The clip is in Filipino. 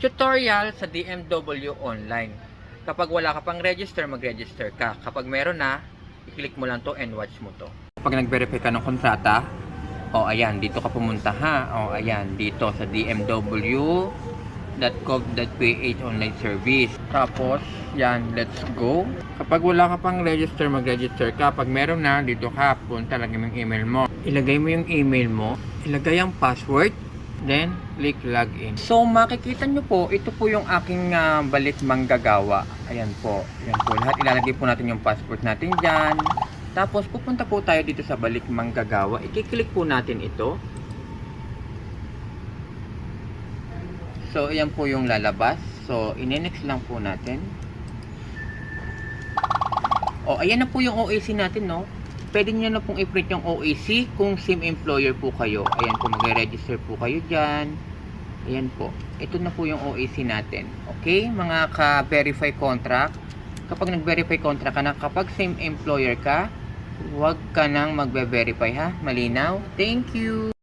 Tutorial sa DMW online. Kapag wala ka pang register, mag-register ka. Kapag meron na, i-click mo lang to and watch mo to. Kapag nag-verify ka ng kontrata, ayan, dito ka pumunta ha. Ayan, dito sa dmw.gov.ph online service. Tapos, yan, let's go. Kapag wala ka pang register, mag-register ka. Pag meron na, dito ka, punta lang yung email mo. Ilagay mo yung email mo, ilagay ang password, then click login. So makikita nyo po, ito po yung aking Balik Manggagawa. Ayan po, lahat ilalagay po natin yung passport natin dyan. Tapos pupunta po tayo dito sa Balik Manggagawa, i-click po natin ito. So ayan po yung lalabas. So i-next lang po natin. Ayan na po yung OAC natin, no. Pwede nyo na pong i-print yung OAC kung same employer po kayo. Ayan po, mag-register po kayo dyan. Ayan po. Ito na po yung OAC natin. Okay, mga ka-verify contract. Kapag nag-verify contract ka na, kapag same employer ka, huwag ka nang magbe-verify ha. Malinaw? Thank you!